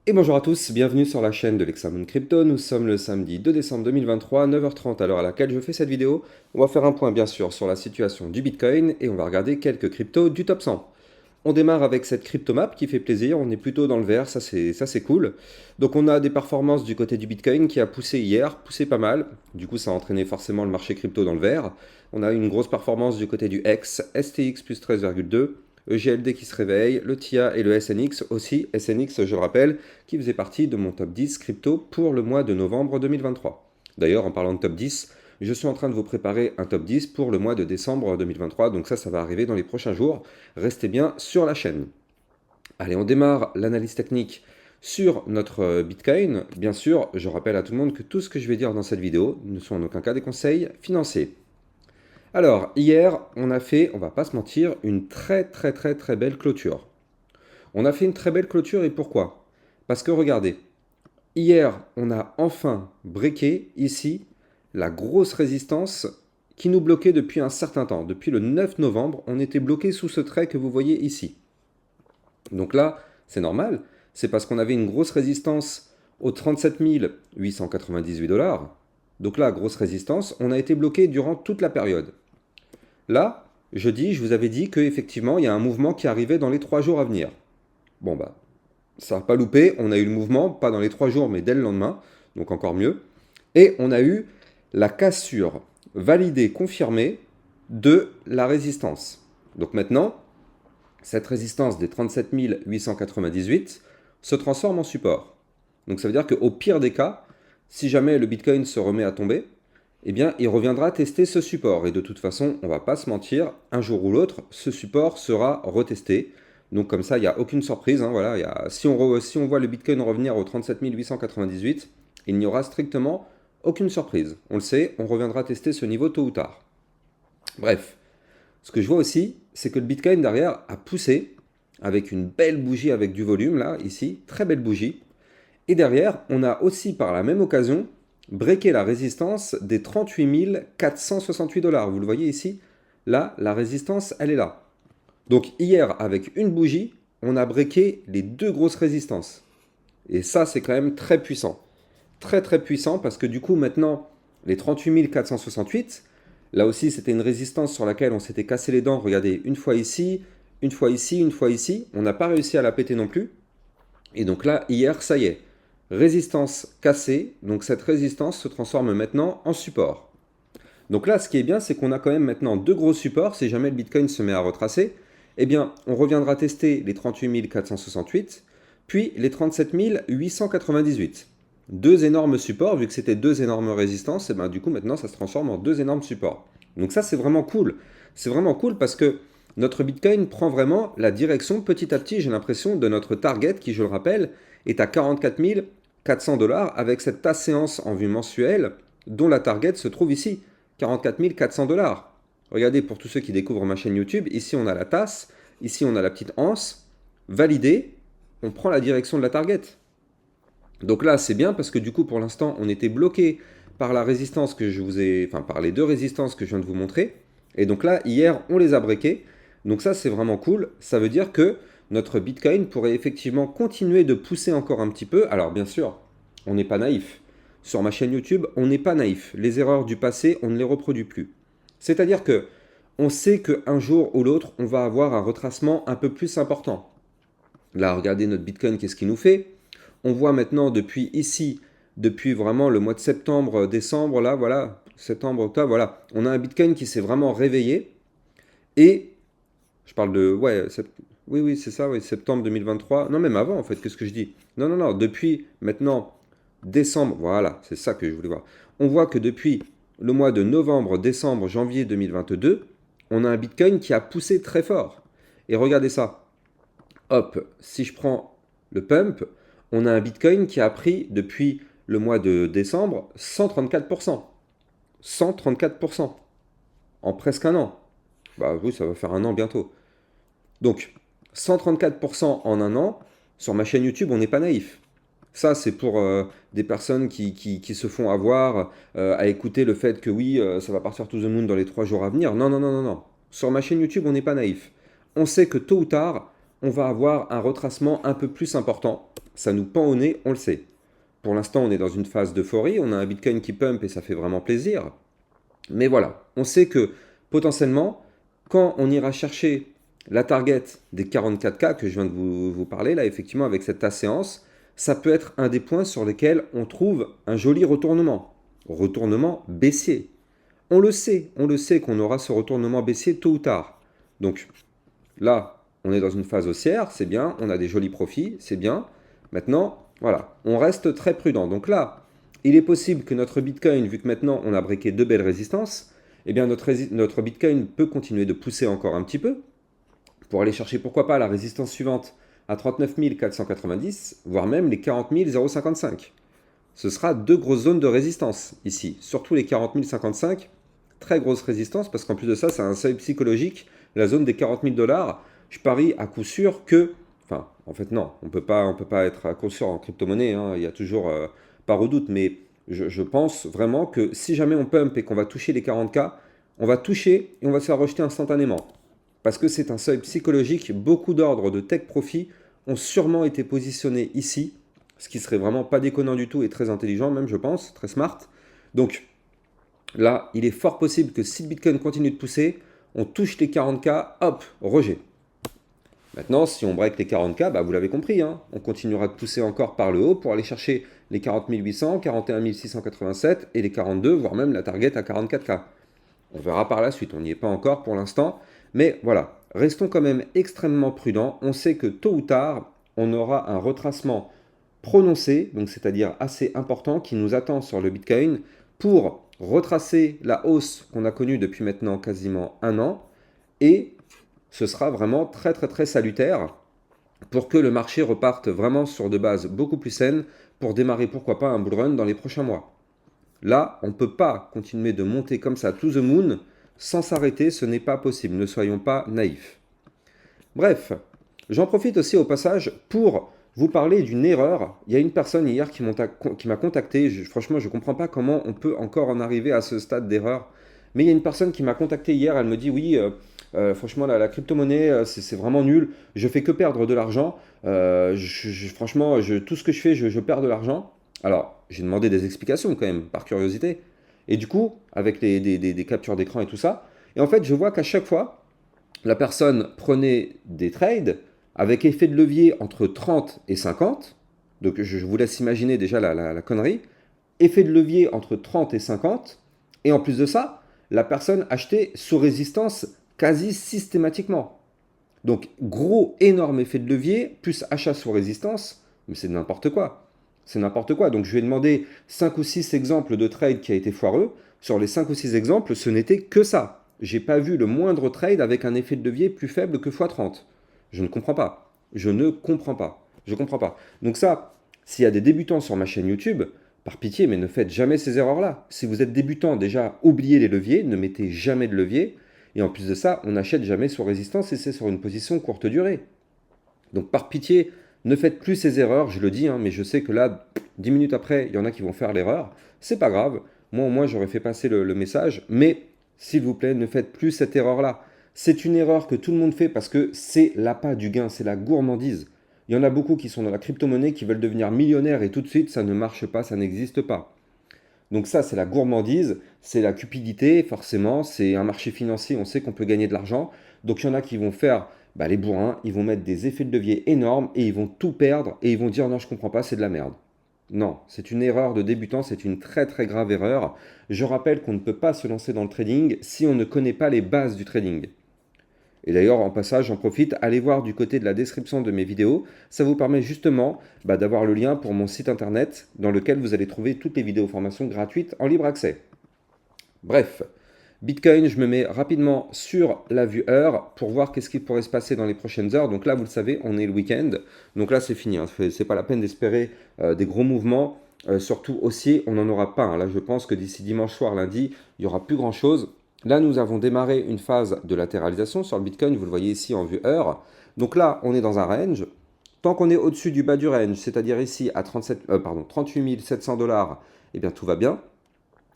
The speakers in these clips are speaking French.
Et bonjour à tous, bienvenue sur la chaîne de l'Hexamone Crypto. Nous sommes le samedi 2 décembre 2023, 9h30 à l'heure à laquelle je fais cette vidéo. On va faire un point bien sûr sur la situation du Bitcoin et on va regarder quelques cryptos du top 100. On démarre avec cette cryptomap qui fait plaisir, on est plutôt dans le vert, ça c'est cool. Donc on a des performances du côté du Bitcoin qui a poussé hier, poussé pas mal. Du coup ça a entraîné forcément le marché crypto dans le vert. On a une grosse performance du côté du X, STX plus 13,2. EGLD qui se réveille, le TIA et le SNX aussi. SNX, je le rappelle, qui faisait partie de mon top 10 crypto pour le mois de novembre 2023. D'ailleurs, en parlant de top 10, je suis en train de vous préparer un top 10 pour le mois de décembre 2023, donc ça va arriver dans les prochains jours. Restez bien sur la chaîne. Allez, on démarre l'analyse technique sur notre Bitcoin. Bien sûr, je rappelle à tout le monde que tout ce que je vais dire dans cette vidéo ne sont en aucun cas des conseils financiers. Alors, hier, on a fait, on va pas se mentir, une très belle clôture. On a fait une très belle clôture et pourquoi? Parce que regardez, hier, on a enfin breaké ici la grosse résistance qui nous bloquait depuis un certain temps. Depuis le 9 novembre, on était bloqué sous ce trait que vous voyez ici. Donc là, c'est normal, c'est parce qu'on avait une grosse résistance aux 37 898 $. Donc là, grosse résistance, on a été bloqué durant toute la période. Là, je vous avais dit qu'effectivement, il y a un mouvement qui arrivait dans les 3 jours à venir. Bon, bah, ça n'a pas loupé, on a eu le mouvement, pas dans les 3 jours, mais dès le lendemain, donc encore mieux. Et on a eu la cassure validée, confirmée de la résistance. Donc maintenant, cette résistance des 37 898 se transforme en support. Donc ça veut dire qu'au pire des cas, si jamais le Bitcoin se remet à tomber, eh bien, il reviendra tester ce support. Et de toute façon, on ne va pas se mentir, un jour ou l'autre, ce support sera retesté. Donc comme ça, il n'y a aucune surprise. Hein, voilà, si on voit le Bitcoin revenir aux 37 898, il n'y aura strictement aucune surprise. On le sait, on reviendra tester ce niveau tôt ou tard. Bref, ce que je vois aussi, c'est que le Bitcoin derrière a poussé avec une belle bougie avec du volume, là, ici, très belle bougie. Et derrière, on a aussi par la même occasion breaké la résistance des 38 468 $. Vous le voyez ici, là, la résistance, elle est là. Donc hier, avec une bougie, on a breaké les deux grosses résistances. Et ça, c'est quand même très puissant. Très puissant parce que du coup, maintenant, les 38 468, là aussi, c'était une résistance sur laquelle on s'était cassé les dents. Regardez, une fois ici, une fois ici, une fois ici. On n'a pas réussi à la péter non plus. Et donc là, hier, ça y est. Résistance cassée. Donc cette résistance se transforme maintenant en support. Donc là, ce qui est bien, c'est qu'on a quand même maintenant deux gros supports. Si jamais le Bitcoin se met à retracer, eh bien, on reviendra tester les 38 468, puis les 37 898. Deux énormes supports, vu que c'était deux énormes résistances, et ben du coup maintenant ça se transforme en deux énormes supports. Donc ça c'est vraiment cool. C'est vraiment cool parce que notre Bitcoin prend vraiment la direction petit à petit, j'ai l'impression, de notre target qui, je le rappelle, est à 44 400 $ avec cette tasse séance en vue mensuelle dont la target se trouve ici, 44 400 $. Regardez pour tous ceux qui découvrent ma chaîne YouTube, ici on a la tasse, ici on a la petite anse, validé, on prend la direction de la target. Donc là, c'est bien parce que du coup, pour l'instant, on était bloqué par la résistance que je vous ai, enfin par les deux résistances que je viens de vous montrer. Et donc là, hier, on les a breakés. Donc ça, c'est vraiment cool. Ça veut dire que notre Bitcoin pourrait effectivement continuer de pousser encore un petit peu. Alors bien sûr, on n'est pas naïf. Sur ma chaîne YouTube, on n'est pas naïf. Les erreurs du passé, on ne les reproduit plus. C'est-à-dire que on sait qu'un jour ou l'autre, on va avoir un retracement un peu plus important. Là, regardez notre Bitcoin, qu'est-ce qu'il nous fait? On voit maintenant depuis ici, depuis vraiment le mois de septembre, décembre, là, voilà, septembre, octobre, voilà, on a un Bitcoin qui s'est vraiment réveillé. Et je parle de, ouais, oui, c'est ça, oui, septembre 2023. Non, même avant, en fait, qu'est-ce que je dis? Non, depuis maintenant décembre, voilà, c'est ça que je voulais voir. On voit que depuis le mois de novembre, décembre, janvier 2022, on a un Bitcoin qui a poussé très fort. Et regardez ça. Hop, si je prends le pump, on a un Bitcoin qui a pris depuis le mois de décembre 134%. 134% en presque un an. Bah oui, ça va faire un an bientôt. Donc, 134% en un an, sur ma chaîne YouTube, on n'est pas naïf. Ça, c'est pour des personnes qui se font avoir à écouter le fait que oui, ça va partir to the moon dans les 3 jours à venir. Non. Sur ma chaîne YouTube, on n'est pas naïf. On sait que tôt ou tard, on va avoir un retracement un peu plus important. ça nous pend au nez, on le sait. Pour l'instant, on est dans une phase d'euphorie, on a un Bitcoin qui pump et ça fait vraiment plaisir. Mais voilà, on sait que potentiellement, quand on ira chercher la target des 44K que je viens de vous parler, là, effectivement, avec cette séance, ça peut être un des points sur lesquels on trouve un joli retournement. Retournement baissier. On le sait qu'on aura ce retournement baissier tôt ou tard. Donc là, on est dans une phase haussière, c'est bien, on a des jolis profits, c'est bien. Maintenant, voilà, on reste très prudent. Donc là, il est possible que notre Bitcoin, vu que maintenant on a breaké deux belles résistances, eh bien notre Bitcoin peut continuer de pousser encore un petit peu pour aller chercher, pourquoi pas, la résistance suivante à 39 490, voire même les 40 055. Ce sera deux grosses zones de résistance ici, surtout les 40 055, très grosse résistance, parce qu'en plus de ça, c'est un seuil psychologique, la zone des 40 000 $. Je parie à coup sûr que, enfin, en fait non, on peut pas être à coup sûr en crypto-monnaie, hein, il y a toujours part au doute, mais je pense vraiment que si jamais on pump et qu'on va toucher les 40K, on va toucher et on va se faire rejeter instantanément. Parce que c'est un seuil psychologique, beaucoup d'ordres de tech profit ont sûrement été positionnés ici, ce qui serait vraiment pas déconnant du tout et très intelligent même, je pense, très smart. Donc là, il est fort possible que si le Bitcoin continue de pousser, on touche les 40K, hop, rejet. Maintenant, si on break les 40K, bah vous l'avez compris, hein, on continuera de pousser encore par le haut pour aller chercher les 40 800, 41 687 et les 42, voire même la target à 44K. On verra par la suite, on n'y est pas encore pour l'instant. Mais voilà, restons quand même extrêmement prudents. On sait que tôt ou tard, on aura un retracement prononcé, donc c'est-à-dire assez important, qui nous attend sur le Bitcoin pour retracer la hausse qu'on a connue depuis maintenant quasiment un an. Et ce sera vraiment très très très salutaire pour que le marché reparte vraiment sur de bases beaucoup plus saines pour démarrer pourquoi pas un bull run dans les prochains mois. Là, on ne peut pas continuer de monter comme ça to the moon sans s'arrêter, ce n'est pas possible, ne soyons pas naïfs. Bref, j'en profite aussi au passage pour vous parler d'une erreur. Il y a une personne hier qui m'a contacté, franchement je ne comprends pas comment on peut encore en arriver à ce stade d'erreur, mais il y a une personne qui m'a contacté hier, elle me dit oui, franchement la crypto-monnaie c'est vraiment nul, je fais que perdre de l'argent, franchement tout ce que je fais je perds de l'argent. Alors j'ai demandé des explications quand même, par curiosité, et du coup avec des captures d'écran et tout ça, et en fait je vois qu'à chaque fois, la personne prenait des trades avec effet de levier entre 30 et 50. Donc je vous laisse imaginer déjà la connerie. Effet de levier entre 30 et 50. Et en plus de ça, la personne achetait sous résistance quasi systématiquement. Donc gros, énorme effet de levier, plus achat sous résistance. Mais c'est n'importe quoi. C'est n'importe quoi. Donc je vais demander 5 ou 6 exemples de trades qui a été foireux. Sur les 5 ou 6 exemples, ce n'était que ça. J'ai pas vu le moindre trade avec un effet de levier plus faible que x30. Je ne comprends pas. Je ne comprends pas. Je comprends pas. Donc ça, s'il y a des débutants sur ma chaîne YouTube, par pitié, mais ne faites jamais ces erreurs-là. Si vous êtes débutant, déjà, oubliez les leviers, ne mettez jamais de levier. Et en plus de ça, on n'achète jamais sur résistance et c'est sur une position courte durée. Donc par pitié, ne faites plus ces erreurs, je le dis, hein, mais je sais que là, 10 minutes après, il y en a qui vont faire l'erreur. C'est pas grave. Moi, au moins, j'aurais fait passer le message. Mais s'il vous plaît, ne faites plus cette erreur-là. C'est une erreur que tout le monde fait parce que c'est l'appât du gain, c'est la gourmandise. Il y en a beaucoup qui sont dans la crypto-monnaie, qui veulent devenir millionnaires et tout de suite, ça ne marche pas, ça n'existe pas. Donc ça, c'est la gourmandise, c'est la cupidité, forcément, c'est un marché financier, on sait qu'on peut gagner de l'argent. Donc il y en a qui vont faire les bourrins, ils vont mettre des effets de levier énormes et ils vont tout perdre et ils vont dire non, je comprends pas, c'est de la merde. Non, c'est une erreur de débutant, c'est une très très grave erreur. Je rappelle qu'on ne peut pas se lancer dans le trading si on ne connaît pas les bases du trading. Et d'ailleurs, en passage, j'en profite, allez voir du côté de la description de mes vidéos. Ça vous permet justement d'avoir le lien pour mon site internet dans lequel vous allez trouver toutes les vidéos formations gratuites en libre accès. Bref, Bitcoin, je me mets rapidement sur la vue heure pour voir qu'est-ce qui pourrait se passer dans les prochaines heures. Donc là, vous le savez, on est le week-end. Donc là, c'est fini. Hein. C'est pas la peine d'espérer des gros mouvements. Surtout haussiers, on n'en aura pas. Hein. Là, je pense que d'ici dimanche soir, lundi, il n'y aura plus grand-chose. Là, nous avons démarré une phase de latéralisation sur le Bitcoin. Vous le voyez ici en vue heure. Donc là, on est dans un range. Tant qu'on est au-dessus du bas du range, c'est-à-dire ici à 38 700 $, eh bien tout va bien.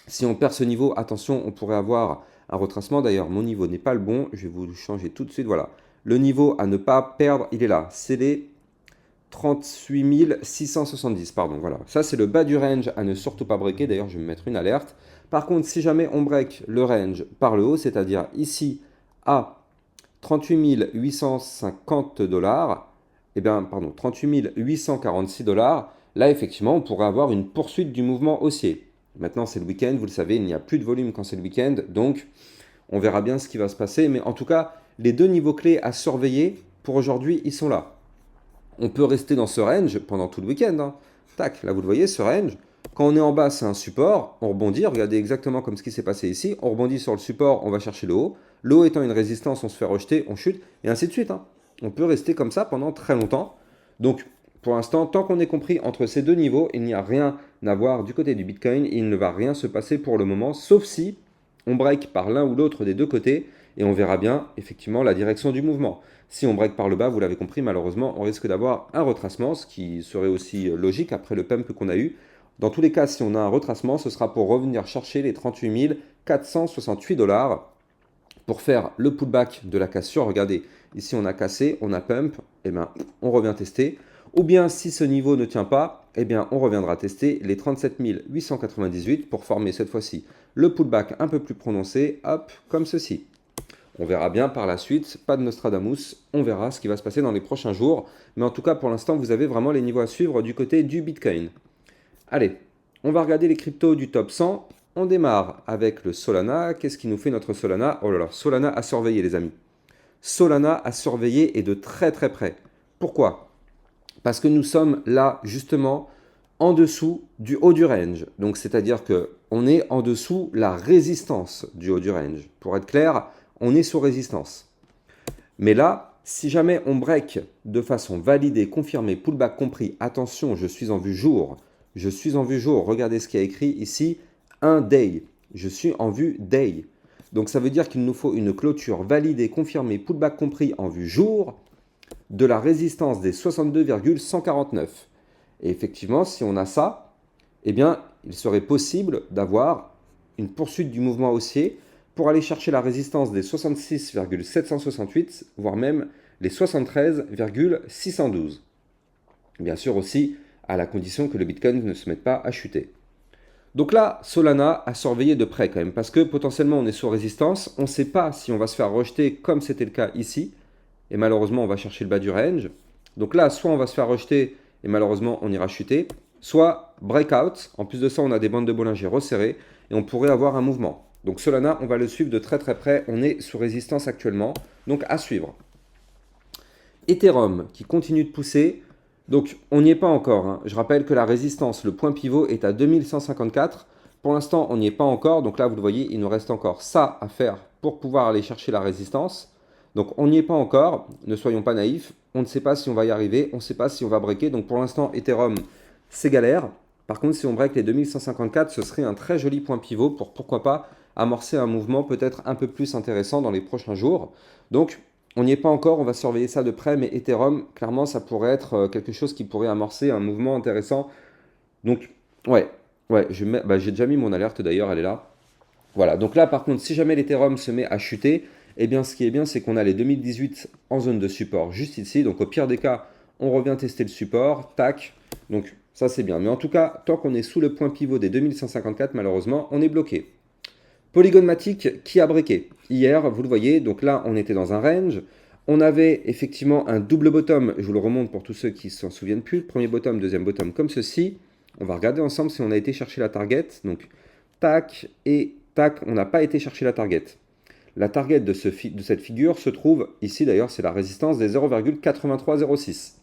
Si on perd ce niveau, attention, on pourrait avoir un retracement. D'ailleurs, mon niveau n'est pas le bon. Je vais vous le changer tout de suite. Voilà. Le niveau à ne pas perdre, il est là. C'est les 38 670, pardon, voilà. Ça, c'est le bas du range à ne surtout pas breaker. D'ailleurs, je vais me mettre une alerte. Par contre, si jamais on break le range par le haut, c'est-à-dire ici à 38 850 dollars, eh bien, pardon, 38 846 dollars, là, effectivement, on pourrait avoir une poursuite du mouvement haussier. Maintenant, c'est le week-end, vous le savez, il n'y a plus de volume quand c'est le week-end, donc on verra bien ce qui va se passer. Mais en tout cas, les deux niveaux clés à surveiller pour aujourd'hui, ils sont là. On peut rester dans ce range pendant tout le week-end, hein. Tac, là vous le voyez, ce range. Quand on est en bas, c'est un support, on rebondit, regardez exactement comme ce qui s'est passé ici. On rebondit sur le support, on va chercher le haut. Le haut étant une résistance, on se fait rejeter, on chute, et ainsi de suite, hein. On peut rester comme ça pendant très longtemps. Donc, pour l'instant, tant qu'on est compris entre ces deux niveaux, il n'y a rien à voir du côté du Bitcoin. Il ne va rien se passer pour le moment, sauf si on break par l'un ou l'autre des deux côtés, et on verra bien, effectivement, la direction du mouvement. Si on break par le bas, vous l'avez compris, malheureusement, on risque d'avoir un retracement, ce qui serait aussi logique après le pump qu'on a eu. Dans tous les cas, si on a un retracement, ce sera pour revenir chercher les 38 468 dollars pour faire le pullback de la cassure. Regardez, ici on a cassé, on a pump, et bien on revient tester. Ou bien si ce niveau ne tient pas, eh bien on reviendra tester les 37 898 pour former cette fois-ci le pullback un peu plus prononcé, hop, comme ceci. On verra bien par la suite, pas de Nostradamus, on verra ce qui va se passer dans les prochains jours. Mais en tout cas, pour l'instant, vous avez vraiment les niveaux à suivre du côté du Bitcoin. Allez, on va regarder les cryptos du top 100. On démarre avec le Solana. Qu'est-ce qui nous fait notre Solana? Oh là là, Solana à surveiller les amis. Solana à surveiller et de très très près. Pourquoi? Parce que nous sommes là justement en dessous du haut du range. Donc c'est-à-dire qu'on est en dessous la résistance du haut du range. Pour être clair, on est sous résistance. Mais là, si jamais on break de façon validée, confirmée, pullback compris, attention, je suis en vue jour. Je suis en vue jour. Regardez ce qu'il y a écrit ici, un day. Je suis en vue day. Donc ça veut dire qu'il nous faut une clôture validée, confirmée, pullback compris en vue jour de la résistance des 62,149. Et effectivement, si on a ça, eh bien, il serait possible d'avoir une poursuite du mouvement haussier pour aller chercher la résistance des 66,768, voire même les 73,612. Bien sûr aussi, à la condition que le Bitcoin ne se mette pas à chuter. Donc là, Solana à surveiller de près quand même, parce que potentiellement on est sous résistance, on ne sait pas si on va se faire rejeter comme c'était le cas ici, et malheureusement on va chercher le bas du range. Donc là, soit on va se faire rejeter, et malheureusement on ira chuter, soit breakout, en plus de ça on a des bandes de Bollinger resserrées, et on pourrait avoir un mouvement. Donc Solana, on va le suivre de très très près, on est sous résistance actuellement, donc à suivre. Ethereum qui continue de pousser, donc on n'y est pas encore, hein. Je rappelle que la résistance, le point pivot est à 2154, pour l'instant on n'y est pas encore, donc là vous le voyez, il nous reste encore ça à faire pour pouvoir aller chercher la résistance. Donc on n'y est pas encore, ne soyons pas naïfs, on ne sait pas si on va y arriver, on ne sait pas si on va breaker, donc pour l'instant Ethereum c'est galère. Par contre si on break les 2154, ce serait un très joli point pivot pour pourquoi pas amorcer un mouvement peut-être un peu plus intéressant dans les prochains jours. Donc on n'y est pas encore, on va surveiller ça de près, mais Ethereum, clairement ça pourrait être quelque chose qui pourrait amorcer un mouvement intéressant. Donc ouais, j'ai déjà mis mon alerte d'ailleurs, elle est là. Voilà, donc là par contre si jamais l'Ethereum se met à chuter, eh bien ce qui est bien c'est qu'on a les 2018 en zone de support juste ici, donc au pire des cas on revient tester le support, tac, donc ça c'est bien. Mais en tout cas, tant qu'on est sous le point pivot des 2154, malheureusement on est bloqué. Polygon Matic qui a breaké. Hier, vous le voyez, donc là on était dans un range, on avait effectivement un double bottom, je vous le remonte pour tous ceux qui ne s'en souviennent plus, premier bottom, deuxième bottom comme ceci. On va regarder ensemble si on a été chercher la target, donc tac et tac, on n'a pas été chercher la target. La target de cette figure se trouve ici, d'ailleurs, c'est la résistance des 0,8306.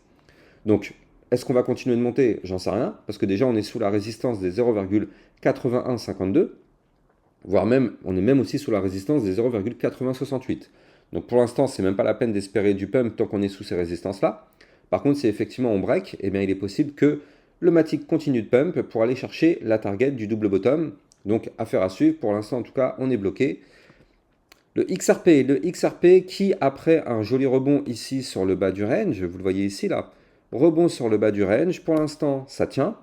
Donc, est-ce qu'on va continuer de monter? J'en sais rien, parce que déjà, on est sous la résistance des 0,8152, voire même, on est même aussi sous la résistance des 0,8068. Donc, pour l'instant, c'est même pas la peine d'espérer du pump tant qu'on est sous ces résistances-là. Par contre, si effectivement on break, eh bien, il est possible que le Matic continue de pump pour aller chercher la target du double bottom. Donc, affaire à suivre. Pour l'instant, en tout cas, on est bloqué. Le XRP qui, après un joli rebond ici sur le bas du range, vous le voyez ici là, rebond sur le bas du range, pour l'instant ça tient.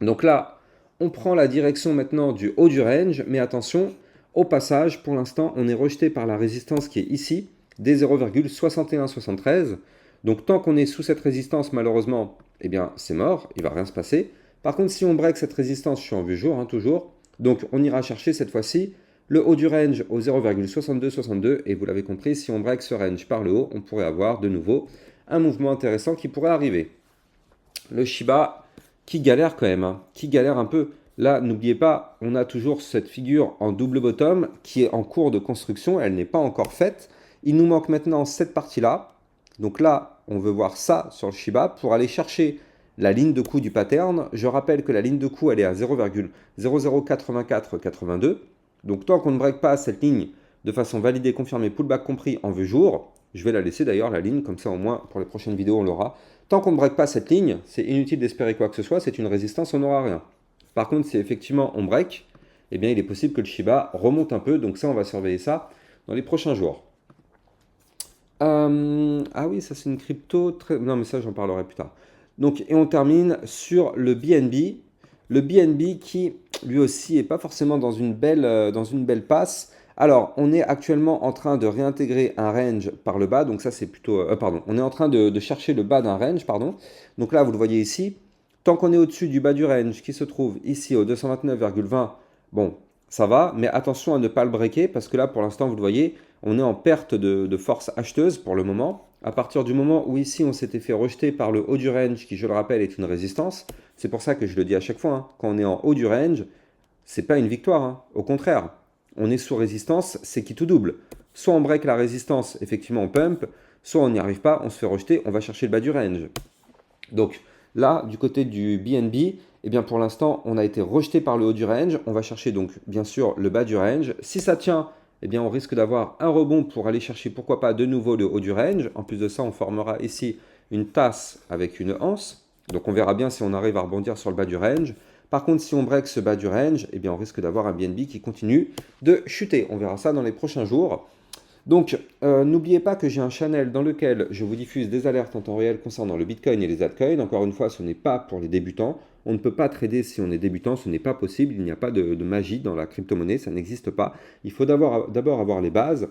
Donc là, on prend la direction maintenant du haut du range, mais attention, au passage, pour l'instant, on est rejeté par la résistance qui est ici, des 0,6173. Donc tant qu'on est sous cette résistance, malheureusement, eh bien c'est mort, il ne va rien se passer. Par contre, si on break cette résistance, je suis en vue jour, hein, toujours, donc on ira chercher cette fois-ci le haut du range au 0,6262, et vous l'avez compris, si on break ce range par le haut, on pourrait avoir de nouveau un mouvement intéressant qui pourrait arriver. Le Shiba qui galère quand même, hein, qui galère un peu. Là, n'oubliez pas, on a toujours cette figure en double bottom qui est en cours de construction, elle n'est pas encore faite. Il nous manque maintenant cette partie-là. Donc là, on veut voir ça sur le Shiba pour aller chercher la ligne de coup du pattern. Je rappelle que la ligne de coup, elle est à 0,008482. Donc tant qu'on ne break pas cette ligne de façon validée, confirmée, pullback compris en vue jour, je vais la laisser d'ailleurs la ligne, comme ça au moins pour les prochaines vidéos on l'aura. Tant qu'on ne break pas cette ligne, c'est inutile d'espérer quoi que ce soit, c'est une résistance, on n'aura rien. Par contre, si effectivement on break, eh bien il est possible que le Shiba remonte un peu, donc ça on va surveiller ça dans les prochains jours. Ah oui, ça c'est une crypto très... Non mais ça j'en parlerai plus tard. Donc, et on termine sur le BNB. Le BNB qui lui aussi est pas forcément dans une belle passe. Alors, on est actuellement en train de réintégrer un range par le bas, donc ça c'est plutôt... pardon, on est en train de chercher le bas d'un range, pardon. Donc là, vous le voyez ici, tant qu'on est au-dessus du bas du range qui se trouve ici au 229,20, bon, ça va, mais attention à ne pas le breaker, parce que là, pour l'instant, vous le voyez, on est en perte de force acheteuse pour le moment. À partir du moment où ici, on s'était fait rejeter par le haut du range, qui, je le rappelle, est une résistance, c'est pour ça que je le dis à chaque fois, hein, quand on est en haut du range, c'est pas une victoire, hein. Au contraire, on est sous résistance, c'est qui tout double. Soit on break la résistance, effectivement on pump, soit on n'y arrive pas, on se fait rejeter, on va chercher le bas du range. Donc là, du côté du BNB, eh bien pour l'instant, on a été rejeté par le haut du range. On va chercher donc bien sûr le bas du range. Si ça tient, eh bien on risque d'avoir un rebond pour aller chercher pourquoi pas de nouveau le haut du range. En plus de ça, on formera ici une tasse avec une anse. Donc on verra bien si on arrive à rebondir sur le bas du range. Par contre, si on break ce bas du range, eh bien on risque d'avoir un BNB qui continue de chuter. On verra ça dans les prochains jours. Donc, n'oubliez pas que j'ai un channel dans lequel je vous diffuse des alertes en temps réel concernant le Bitcoin et les altcoins. Encore une fois, ce n'est pas pour les débutants. On ne peut pas trader si on est débutant, ce n'est pas possible. Il n'y a pas de magie dans la crypto-monnaie, ça n'existe pas. Il faut d'abord avoir les bases.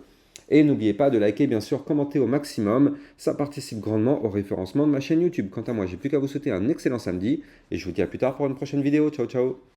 Et n'oubliez pas de liker, bien sûr, commenter au maximum. Ça participe grandement au référencement de ma chaîne YouTube. Quant à moi, j'ai plus qu'à vous souhaiter un excellent samedi. Et je vous dis à plus tard pour une prochaine vidéo. Ciao, ciao!